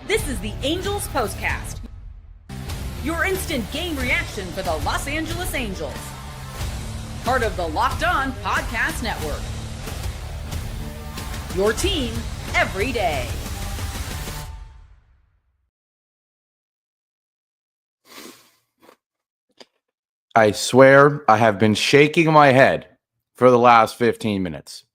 This is the Angels Postcast, your instant game reaction for the Los Angeles Angels. Part of the Locked On Podcast Network. Your team every day. I swear I have been shaking my head for the last 15 minutes.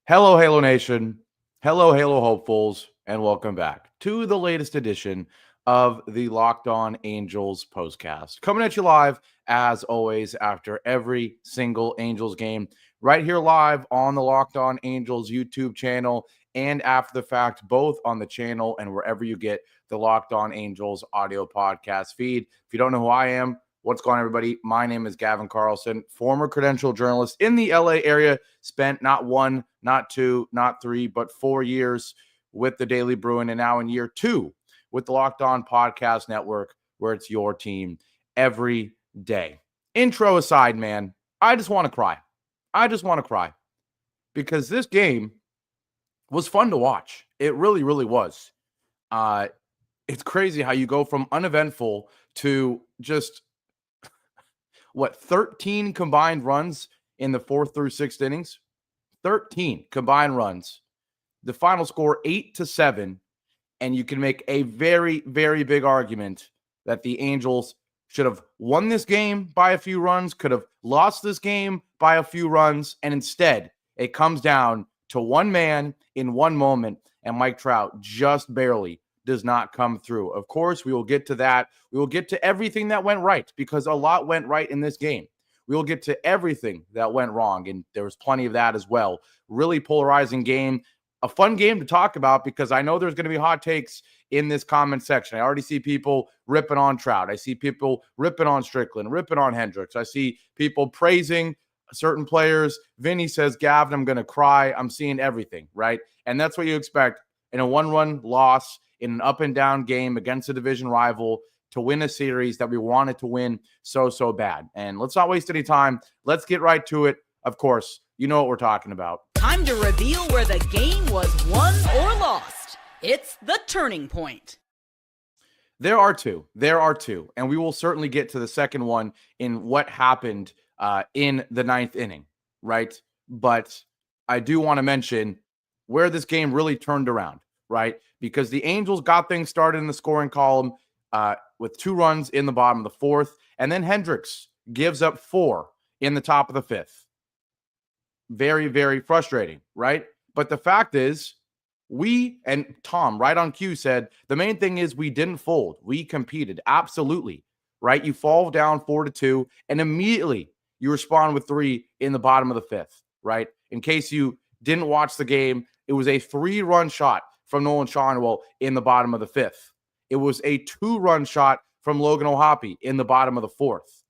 Hello, Halo Nation. Hello, Halo hopefuls, and welcome back to the latest edition of the Locked On Angels Postcast. Coming at you live, as always, after every single Angels game, right here live on the Locked On Angels YouTube channel, and after the fact, both on the channel and wherever you get the Locked On Angels audio podcast feed. If you don't know who I am, what's going on, everybody? My name is Gavin Carlson, former credential journalist in the LA area, spent not 1, not 2, not 3, but 4 years with the Daily Bruin, and now in year 2 with the Locked On Podcast Network, where it's your team every day. Intro aside, man, I just want to cry. I just want to cry because this game was fun to watch. It really, really was. It's crazy how you go from uneventful to just 13 combined runs in the 4th through 6th innings? 13 combined runs. The final score 8-7, and you can make a very, very big argument that the Angels should have won this game by a few runs, could have lost this game by a few runs, and instead it comes down to one man in one moment, and Mike Trout just barely does not come through. Of course, we will get to that. We will get to everything that went right, because a lot went right in this game. We will get to everything that went wrong, and there was plenty of that as well. Really polarizing game. A fun game to talk about, because I know there's going to be hot takes in this comment section. I already see people ripping on Trout. I see people ripping on Strickland, ripping on Hendricks. I see people praising certain players. Vinny says, Gavin, I'm going to cry. I'm seeing everything, right? And that's what you expect in a one-run loss in an up-and-down game against a division rival to win a series that we wanted to win so bad. And let's not waste any time. Let's get right to it. Of course, you know what we're talking about. Time to reveal where the game was won or lost. It's the turning point. There are two, and we will certainly get to the second one in what happened in the 9th inning, right? But I do want to mention where this game really turned around, right? Because the Angels got things started in the scoring column with 2 runs in the bottom of the 4th, and then Hendricks gives up 4 in the top of the 5th. Very, very frustrating, right? But the fact is, we, and Tom right on cue said, the main thing is we didn't fold. We competed. Absolutely, right? You fall down 4-2, and immediately you respond with 3 in the bottom of the 5th, right? In case you didn't watch the game, it was a 3-run shot from Nolan Schanuel in the bottom of the 5th. It was a 2-run shot from Logan O'Hoppe in the bottom of the 4th.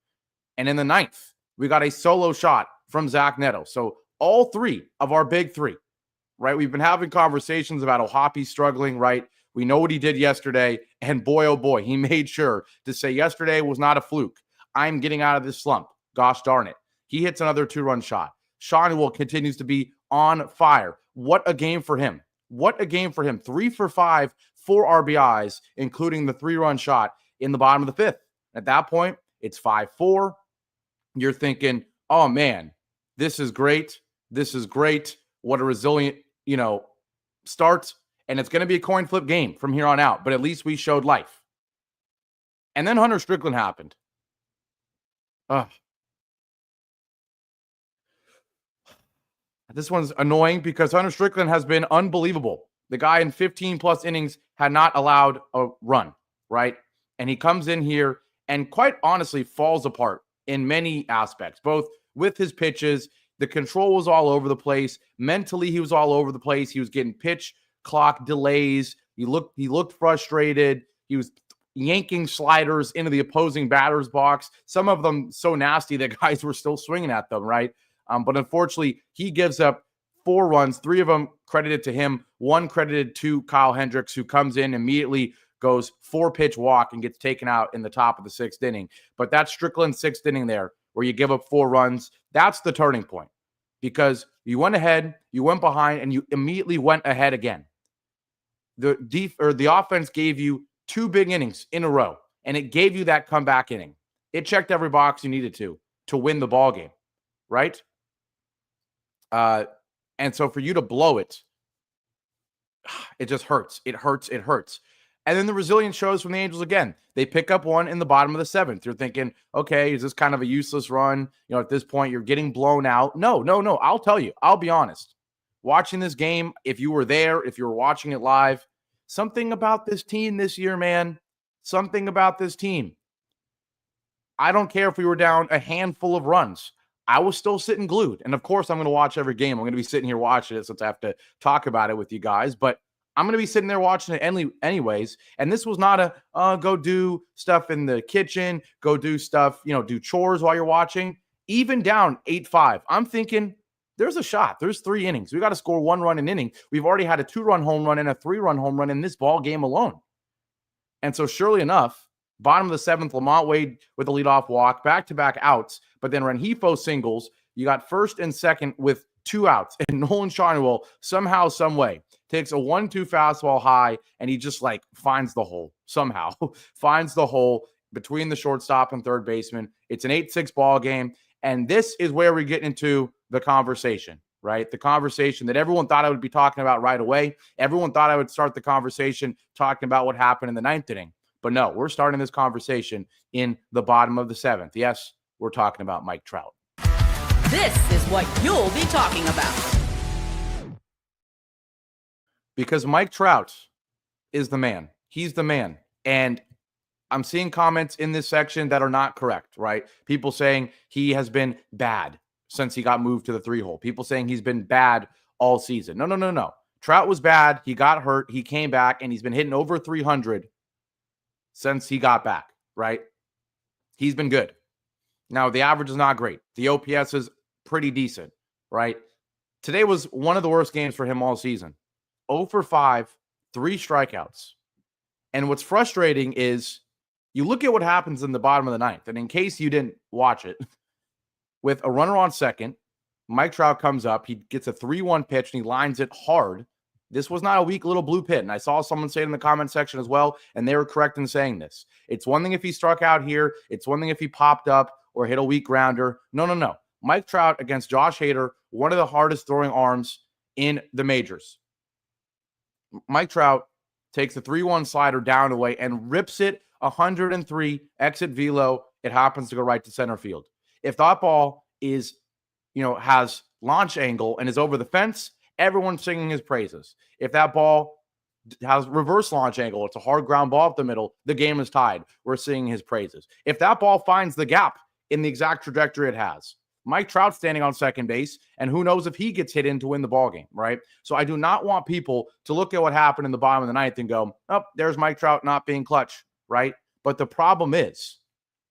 And in the 9th, we got a solo shot from Zach Neto. So all 3 of our big 3, right? We've been having conversations about O'Hoppe struggling, right? We know what he did yesterday, and boy, oh boy, he made sure to say yesterday was not a fluke. I'm getting out of this slump. Gosh darn it. He hits another 2-run shot. Schanuel continues to be on fire. What a game for him. What a game for him. 3 for 5, 4 RBIs, including the 3-run shot in the bottom of the 5th. At that point, it's 5-4. You're thinking, oh man, this is great. This is great. What a resilient, start. And it's going to be a coin flip game from here on out, but at least we showed life. And then Hunter Strickland happened. This one's annoying because Hunter Strickland has been unbelievable. The guy in 15-plus innings had not allowed a run, right? And he comes in here and quite honestly falls apart in many aspects, both with his pitches. The control was all over the place. Mentally, he was all over the place. He was getting pitch clock delays. He looked frustrated. He was yanking sliders into the opposing batter's box. Some of them so nasty that guys were still swinging at them, right? But unfortunately, he gives up 4 runs, 3 of them credited to him, 1 credited to Kyle Hendricks, who comes in immediately, goes 4-pitch walk and gets taken out in the top of the 6th inning. But that's Strickland's 6th inning there, where you give up 4 runs. That's the turning point, because you went ahead, you went behind, and you immediately went ahead again. the offense gave you 2 big innings in a row, and it gave you that comeback inning. It checked every box you needed to win the ball game, right? And so for you to blow it, it just hurts. It hurts. It hurts. And then the resilience shows from the Angels again. They pick up one in the bottom of the 7th. You're thinking, okay, is this kind of a useless run? At this point, you're getting blown out. No. I'll tell you. I'll be honest. Watching this game, if you were there, if you were watching it live, something about this team this year, man. Something about this team. I don't care if we were down a handful of runs. I was still sitting glued. And of course, I'm going to watch every game. I'm going to be sitting here watching it since I have to talk about it with you guys. But I'm going to be sitting there watching it anyways. And this was not a go do stuff in the kitchen, go do stuff, do chores while you're watching. Even down 8-5, I'm thinking there's a shot. There's 3 innings. We got to score 1 run an inning. We've already had a 2-run home run and a 3-run home run in this ball game alone. And so surely enough, bottom of the 7th, Lamont Wade with a leadoff walk, back-to-back outs. But then Rengifo singles. You got first and second with 2 outs. And Nolan Schanuel somehow, some way, takes a 1-2 fastball high, and he just finds the hole somehow. Finds the hole between the shortstop and third baseman. It's an 8-6 ball game. And this is where we get into the conversation, right? The conversation that everyone thought I would be talking about right away. Everyone thought I would start the conversation talking about what happened in the 9th inning. But no, we're starting this conversation in the bottom of the 7th. Yes, we're talking about Mike Trout. This is what you'll be talking about. Because Mike Trout is the man. He's the man. And I'm seeing comments in this section that are not correct, right? People saying he has been bad since he got moved to the 3-hole. People saying he's been bad all season. No. Trout was bad. He got hurt. He came back, and he's been hitting over 300 since he got back, right? He's been good. Now, the average is not great. The OPS is pretty decent, right? Today was one of the worst games for him all season. 0 for 5, 3 strikeouts. And what's frustrating is you look at what happens in the bottom of the 9th, and in case you didn't watch it, with a runner on second, Mike Trout comes up, he gets a 3-1 pitch, and he lines it hard. This was not a weak little blue pit, and I saw someone say it in the comment section as well, and they were correct in saying this. It's one thing if he struck out here. It's one thing if he popped up or hit a weak grounder. No. Mike Trout against Josh Hader, one of the hardest throwing arms in the majors. Mike Trout takes the 3-1 slider down away and rips it 103 exit velo. It happens to go right to center field. If that ball is, has launch angle and is over the fence, everyone's singing his praises. If that ball has reverse launch angle, it's a hard ground ball up the middle, the game is tied. We're singing his praises. If that ball finds the gap in the exact trajectory it has, Mike Trout standing on second base, and who knows if he gets hit in to win the ball game, right? So I do not want people to look at what happened in the bottom of the 9th and go, oh, there's Mike Trout not being clutch, right? But the problem is,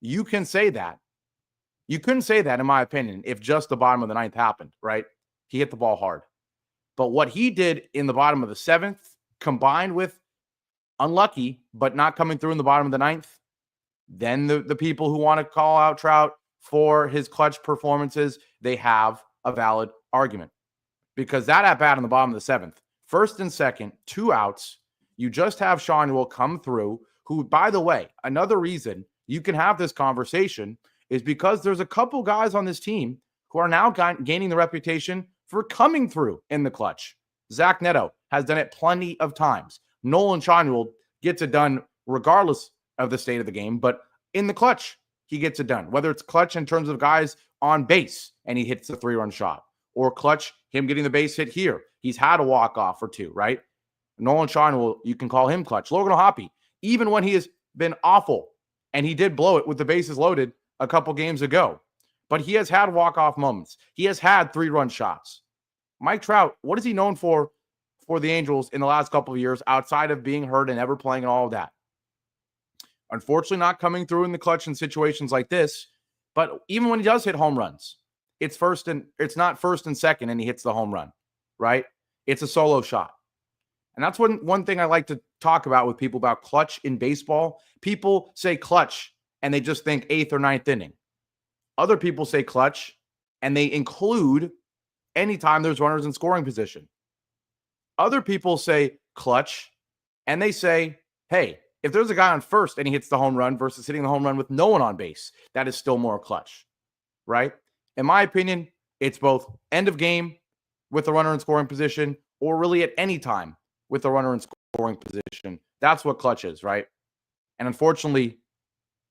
you can say that. You couldn't say that, in my opinion, if just the bottom of the 9th happened, right? He hit the ball hard. But what he did in the bottom of the 7th, combined with unlucky, but not coming through in the bottom of the 9th, then the people who want to call out Trout for his clutch performances, they have a valid argument. Because that at bat in the bottom of the 7th, first and second, 2 outs, you just have Schanuel come through, who, by the way, another reason you can have this conversation is because there's a couple guys on this team who are now gaining the reputation for coming through in the clutch. Zach Neto has done it plenty of times. Nolan Schanuel gets it done regardless of the state of the game, but in the clutch, he gets it done. Whether it's clutch in terms of guys on base and he hits the 3-run shot, or clutch him getting the base hit here. He's had a walk-off or 2, right? Nolan Schanuel, you can call him clutch. Logan O'Hoppe, even when he has been awful, and he did blow it with the bases loaded a couple games ago, but he has had walk-off moments. He has had 3-run shots. Mike Trout, what is he known for the Angels in the last couple of years outside of being hurt and never playing and all of that? Unfortunately, not coming through in the clutch in situations like this, but even when he does hit home runs, it's not first and second and he hits the home run, right? It's a solo shot. And that's one thing I like to talk about with people about clutch in baseball. People say clutch and they just think 8th or 9th inning. Other people say clutch and they include anytime there's runners in scoring position. Other people say clutch And they say, hey, if there's a guy on first and he hits the home run versus hitting the home run with no one on base, that is still more clutch, right? In my opinion, it's both end of game with the runner in scoring position or really at any time with the runner in scoring position. That's what clutch is, right? And unfortunately,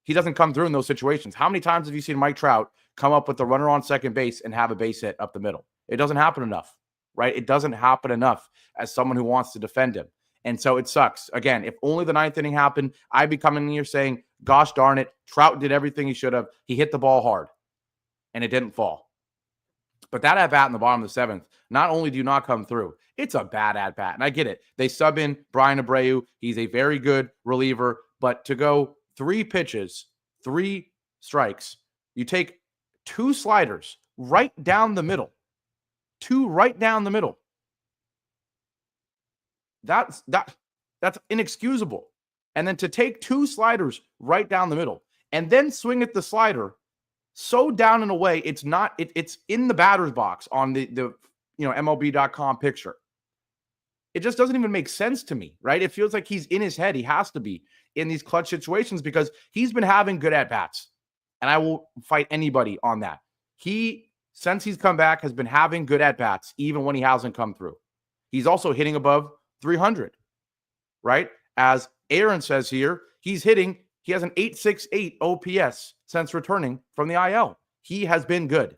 he doesn't come through in those situations. How many times have you seen Mike Trout come up with the runner on second base and have a base hit up the middle? It doesn't happen enough, right? It doesn't happen enough as someone who wants to defend him. And so it sucks. Again, if only the ninth inning happened, I'd be coming in here saying, gosh darn it, Trout did everything he should have. He hit the ball hard, and it didn't fall. But that at-bat in the bottom of the seventh, not only do you not come through, it's a bad at-bat. And I get it. They sub in Brian Abreu. He's a very good reliever. But to go 3 pitches, 3 strikes, you take 2 sliders right down the middle. 2 right down the middle. That's inexcusable. And then to take 2 sliders right down the middle and then swing at the slider so down and away, it's not, it's in the batter's box on the MLB.com picture. It just doesn't even make sense to me, right? It feels like he's in his head. He has to be in these clutch situations because he's been having good at-bats. And I will fight anybody on that. He, since he's come back, has been having good at-bats even when he hasn't come through. He's also hitting above 300, right? As Aaron says here, he has an 868 OPS since returning from the IL. He has been good.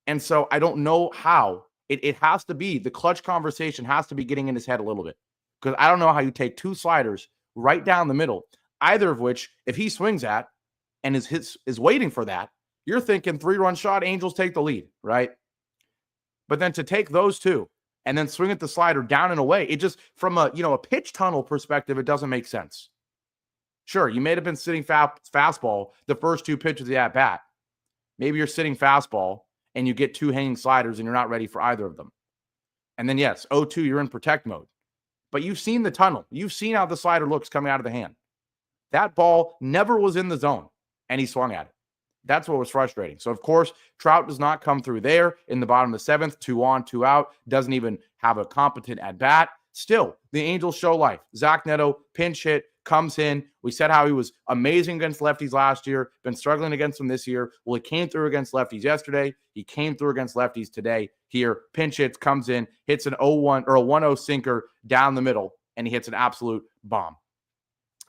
And so I don't know how. It has to be, the clutch conversation has to be getting in his head a little bit. Because I don't know how you take 2 sliders right down the middle, either of which, if he swings at and is waiting for that, you're thinking 3-run shot, Angels take the lead, right? But then to take those 2 and then swing at the slider down and away, it just, from a pitch tunnel perspective, it doesn't make sense. Sure, you may have been sitting fastball the first 2 pitches of the at-bat. Maybe you're sitting fastball and you get 2 hanging sliders and you're not ready for either of them. And then, yes, 0-2, you're in protect mode. But you've seen the tunnel. You've seen how the slider looks coming out of the hand. That ball never was in the zone, and he swung at it. That's what was frustrating. So, of course, Trout does not come through there in the bottom of the 7th, 2 on, 2 out, doesn't even have a competent at-bat. Still, the Angels show life. Zach Neto, pinch hit, comes in. We said how he was amazing against lefties last year, been struggling against them this year. Well, he came through against lefties yesterday. He came through against lefties today. Here, pinch hits, comes in, hits an 0-1 or a 1-0 sinker down the middle, and he hits an absolute bomb.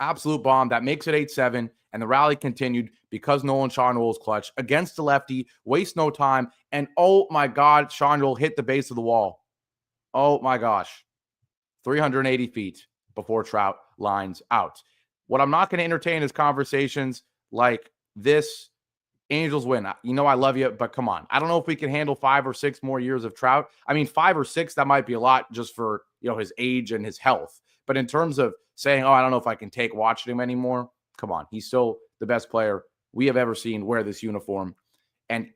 Absolute bomb that makes it 8-7, and the rally continued because Nolan Schanuel was clutch against the lefty, waste no time, and oh my God, Schanuel hit the base of the wall. Oh my gosh. 380 feet before Trout lines out. What I'm not going to entertain is conversations like this. Angels win. You know I love you, but come on. I don't know if we can handle 5 or 6 more years of Trout. I mean, 5 or 6, that might be a lot just for his age and his health. But in terms of saying, I don't know if I can take watching him anymore, come on. He's still the best player we have ever seen wear this uniform. And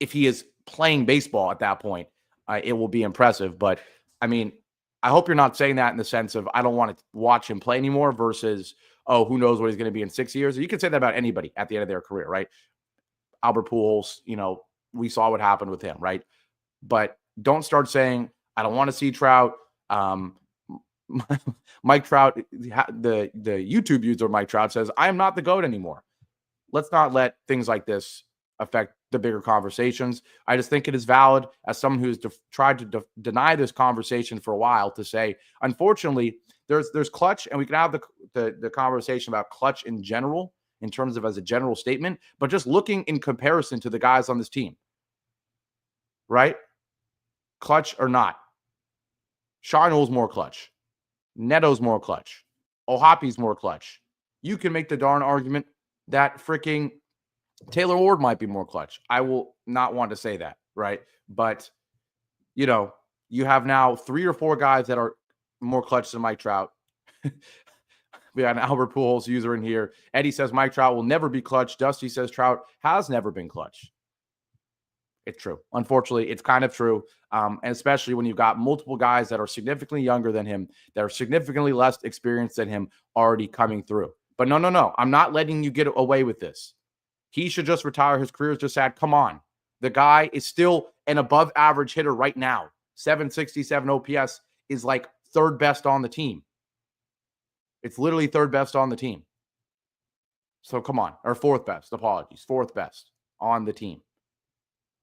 if he is playing baseball at that point, it will be impressive. But, I mean, I hope you're not saying that in the sense of I don't want to watch him play anymore versus, who knows what he's going to be in 6 years. You can say that about anybody at the end of their career, right? Albert Pujols, we saw what happened with him, right? But don't start saying, I don't want to see Trout. Mike Trout, the YouTube user Mike Trout says, I am not the GOAT anymore. Let's not let things like this affect the bigger conversations. I just think it is valid as someone who's tried to deny this conversation for a while to say, unfortunately, there's clutch, and we can have the conversation about clutch in general in terms of as a general statement, but just looking in comparison to the guys on this team, right? Clutch or not. Schanuel's more clutch. Neto's more clutch. O'Hoppe's more clutch. You can make the darn argument that freaking Taylor Ward might be more clutch. I will not want to say that, right? But, you have now 3 or 4 guys that are more clutch than Mike Trout. We got an Albert Pujols user in here. Eddie says Mike Trout will never be clutch. Dusty says Trout has never been clutch. It's true. Unfortunately, it's kind of true. And especially when you've got multiple guys that are significantly younger than him, that are significantly less experienced than him already coming through. But no. I'm not letting you get away with this. He should just retire. His career is just sad. Come on. The guy is still an above average hitter right now. 767 OPS is like 3rd best on the team. It's literally third best on the team. So come on, or fourth best, apologies, fourth best on the team.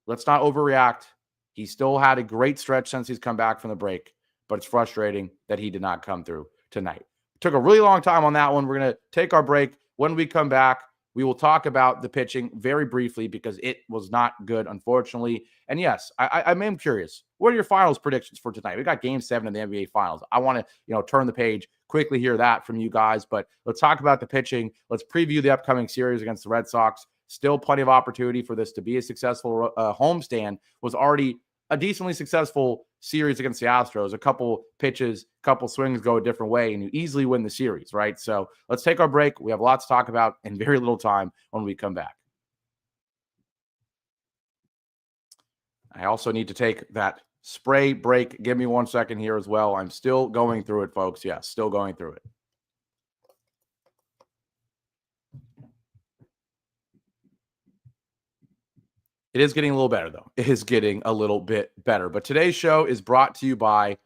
Let's not overreact. He still had a great stretch since he's come back from the break, but it's frustrating that he did not come through tonight. Took a really long time on that one. We're going to take our break. When we come back, we will talk about the pitching very briefly because it was not good, unfortunately. And yes, I am curious. What are your finals predictions for tonight? We got Game 7 of the NBA Finals. I want to, turn the page, quickly hear that from you guys. But let's talk about the pitching. Let's preview the upcoming series against the Red Sox. Still plenty of opportunity for this to be a successful homestand. Was already a decently successful series against the Astros. A couple pitches, couple swings go a different way, and you easily win the series, right? So let's take our break. We have lots to talk about and very little time when we come back. I also need to take that spray break. Give me 1 second here as well. I'm still going through it, folks. Yes, still going through it. It is getting a little better, though. It is getting a little bit better. But today's show is brought to you by,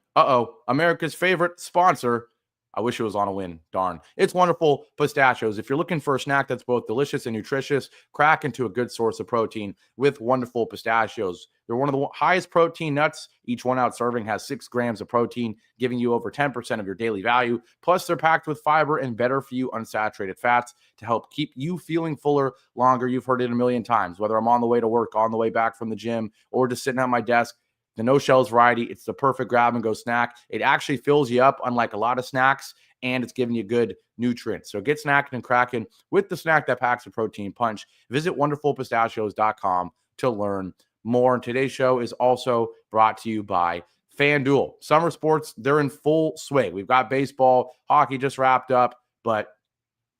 America's favorite sponsor. I wish it was on a win. Darn. It's Wonderful Pistachios. If you're looking for a snack that's both delicious and nutritious, crack into a good source of protein with Wonderful Pistachios. They're one of the highest protein nuts. Each 1 ounce serving has 6 grams of protein, giving you over 10% of your daily value. Plus, they're packed with fiber and better for you unsaturated fats to help keep you feeling fuller longer. You've heard it a million times, whether I'm on the way to work, on the way back from the gym, or just sitting at my desk. The no shells variety, it's the perfect grab and go snack. It actually fills you up, unlike a lot of snacks, and it's giving you good nutrients. So get snacking and cracking with the snack that packs a protein punch. Visit wonderfulpistachios.com to learn more. And today's show is also brought to you by FanDuel. Summer sports, they're in full swing. We've got baseball, hockey just wrapped up, but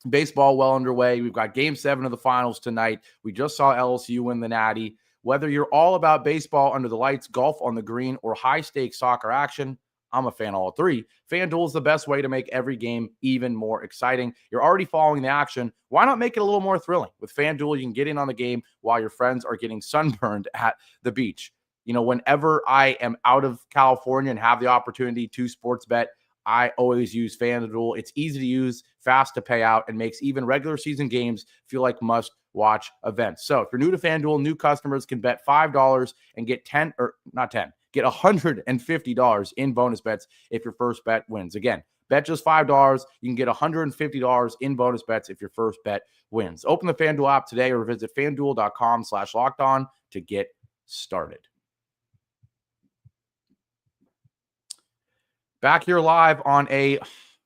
baseball well underway. We've got Game 7 of the finals tonight. We just saw LSU win the Natty. Whether you're all about baseball under the lights, golf on the green, or high-stakes soccer action, I'm a fan of all three. FanDuel is the best way to make every game even more exciting. You're already following the action. Why not make it a little more thrilling? With FanDuel, you can get in on the game while your friends are getting sunburned at the beach. Whenever I am out of California and have the opportunity to sports bet, I always use FanDuel. It's easy to use, fast to pay out, and makes even regular season games feel like must-watch events. So if you're new to FanDuel, new customers can bet $5 and get get $150 in bonus bets if your first bet wins. Again, bet just $5. You can get $150 in bonus bets if your first bet wins. Open the FanDuel app today or visit FanDuel.com/lockedon to get started. Back here live on a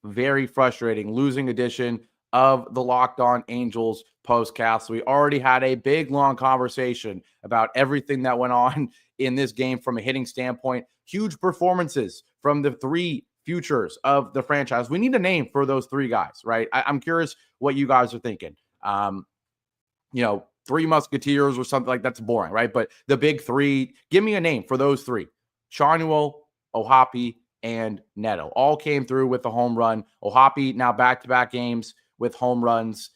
very frustrating losing edition of the Locked On Angels Postcast. We already had a big, long conversation about everything that went on in this game from a hitting standpoint. Huge performances from the three futures of the franchise. We need a name for those three guys, right? I'm curious what you guys are thinking. Three Musketeers or something like that's boring, right? But the big three, give me a name for those three. Schanuel, O'Hoppe, and Neto all came through with a home run. O'Hoppe now back-to-back games with home runs.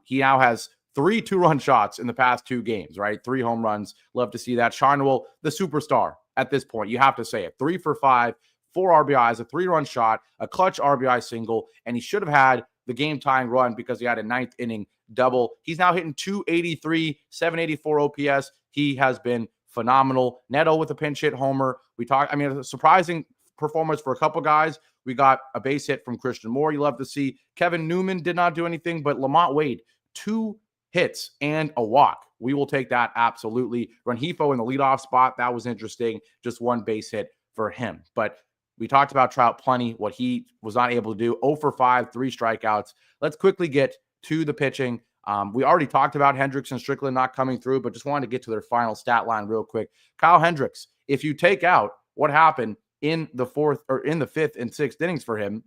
He now has 3 two-run shots in the past 2 games, right? 3 home runs. Love to see that. Schanuel, the superstar at this point. You have to say it. 3 for 5, 4 RBIs, a 3-run shot, a clutch RBI single, and he should have had the game-tying run because he had a 9th inning double. He's now hitting 283, 784 OPS. He has been phenomenal. Neto with a pinch hit homer. A surprising performance for a couple guys. We got a base hit from Christian Moore. You love to see. Kevin Newman did not do anything, but Lamont Wade, 2 hits and a walk. We will take that absolutely. Rengifo in the leadoff spot. That was interesting. Just 1 base hit for him. But we talked about Trout plenty, what he was not able to do. 0 for 5, 3 strikeouts. Let's quickly get to the pitching. We already talked about Hendricks and Strickland not coming through, but just wanted to get to their final stat line real quick. Kyle Hendricks, if you take out what happened in the 4th or in the 5th and 6th innings for him,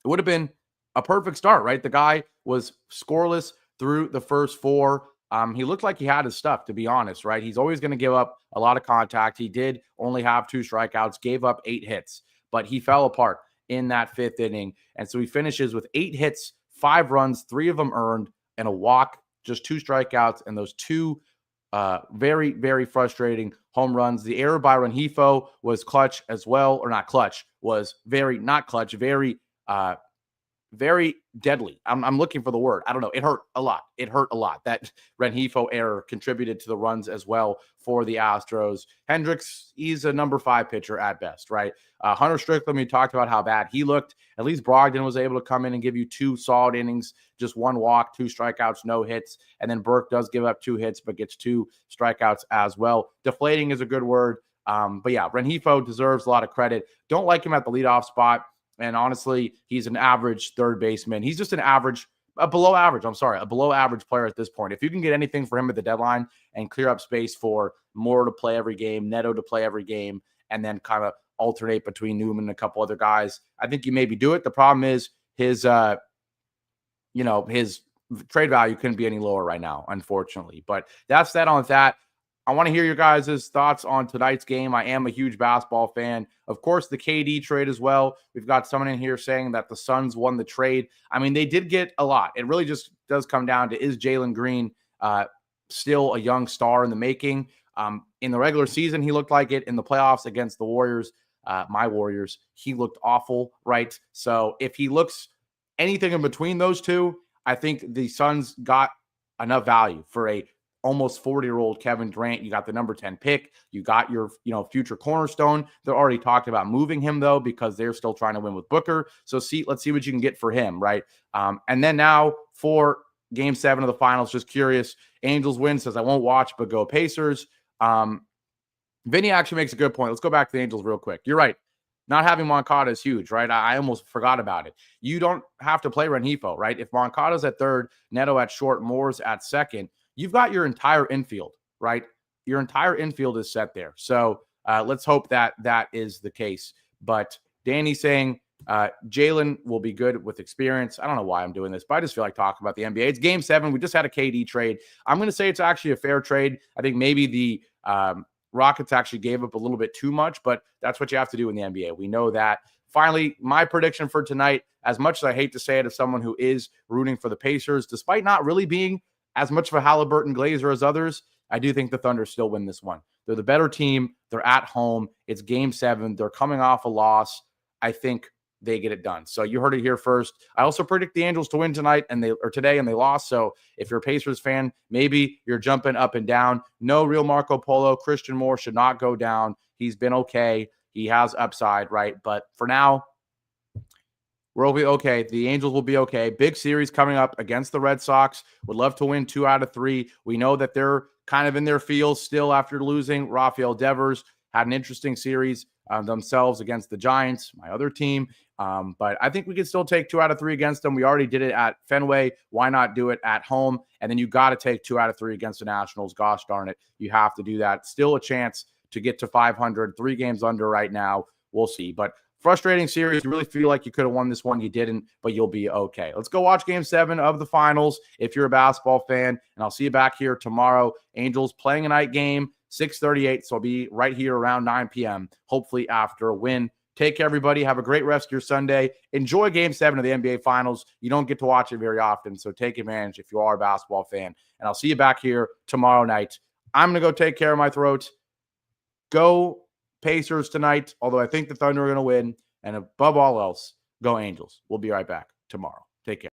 it would have been a perfect start, right? The guy was scoreless through the first 4. He looked like he had his stuff, to be honest, right? He's always going to give up a lot of contact. He did only have 2 strikeouts, gave up 8 hits, but he fell apart in that 5th inning. And so he finishes with 8 hits, 5 runs, 3 of them earned, and a walk, just 2 strikeouts, and those 2 very, very frustrating home runs. The error by Rengifo was clutch as well, or not clutch, was very not clutch, very very deadly. I'm looking for the word. I don't know. It hurt a lot. That Rengifo error contributed to the runs as well for the Astros. Hendricks, he's a number 5 pitcher at best, right? Hunter Strickland, we talked about how bad he looked. At least Brogdon was able to come in and give you 2 solid innings, just 1 walk, 2 strikeouts, no hits. And then Burke does give up 2 hits, but gets 2 strikeouts as well. Deflating is a good word. But yeah, Rengifo deserves a lot of credit. Don't like him at the leadoff spot. And honestly, he's an average third baseman. He's just a below average player at this point. If you can get anything for him at the deadline and clear up space for Moore to play every game, Neto to play every game, and then kind of alternate between Newman and a couple other guys, I think you maybe do it. The problem is his trade value couldn't be any lower right now, unfortunately. But that's that on that. I want to hear your guys' thoughts on tonight's game. I am a huge basketball fan. Of course, the KD trade as well. We've got someone in here saying that the Suns won the trade. I mean, they did get a lot. It really just does come down to, is Jalen Green still a young star in the making? In the regular season, he looked like it. In the playoffs against the Warriors, my Warriors, he looked awful, right? So if he looks anything in between those two, I think the Suns got enough value for a almost 40-year-old Kevin Durant. You got the number 10 pick. You got your, future cornerstone. They're already talked about moving him though, because they're still trying to win with Booker. So let's see what you can get for him. Right. And then now for game 7 of the finals, just curious, Angels win, says I won't watch, but go Pacers. Vinny actually makes a good point. Let's go back to the Angels real quick. You're right. Not having Moncada is huge, right? I almost forgot about it. You don't have to play Rengifo, right? If Moncada's at third, Neto at short, Moore's at second, you've got your entire infield, right? Your entire infield is set there. So let's hope that is the case. But Danny's saying Jalen will be good with experience. I don't know why I'm doing this, but I just feel like talking about the NBA. It's game 7. We just had a KD trade. I'm going to say it's actually a fair trade. I think maybe the Rockets actually gave up a little bit too much, but that's what you have to do in the NBA. We know that. Finally, my prediction for tonight, as much as I hate to say it as someone who is rooting for the Pacers, despite not really being as much of a Halliburton Glazer as others, I do think the Thunder still win this one. They're the better team. They're at home. It's game 7. They're coming off a loss. I think they get it done. So you heard it here first. I also predict the Angels to win tonight today, and they lost. So if you're a Pacers fan, maybe you're jumping up and down. No real Marco Polo. Christian Moore should not go down. He's been okay. He has upside, right? But for now, we'll be okay. The Angels will be okay. Big series coming up against the Red Sox. Would love to win 2 out of 3. We know that they're kind of in their feels still after losing. Rafael Devers had an interesting series themselves against the Giants, my other team. But I think we can still take 2 out of 3 against them. We already did it at Fenway. Why not do it at home? And then you got to take 2 out of 3 against the Nationals. Gosh darn it. You have to do that. Still a chance to get to 500, 3 games under right now. We'll see. But frustrating series. You really feel like you could have won this one. You didn't, but you'll be okay. Let's go watch game 7 of the finals if you're a basketball fan. And I'll see you back here tomorrow. Angels playing a night game, 6:38. So I'll be right here around 9 p.m., hopefully after a win. Take care, everybody. Have a great rest of your Sunday. Enjoy game 7 of the NBA Finals. You don't get to watch it very often, so take advantage if you are a basketball fan. And I'll see you back here tomorrow night. I'm going to go take care of my throat. Go Pacers tonight, although I think the Thunder are going to win. And above all else, go Angels. We'll be right back tomorrow. Take care.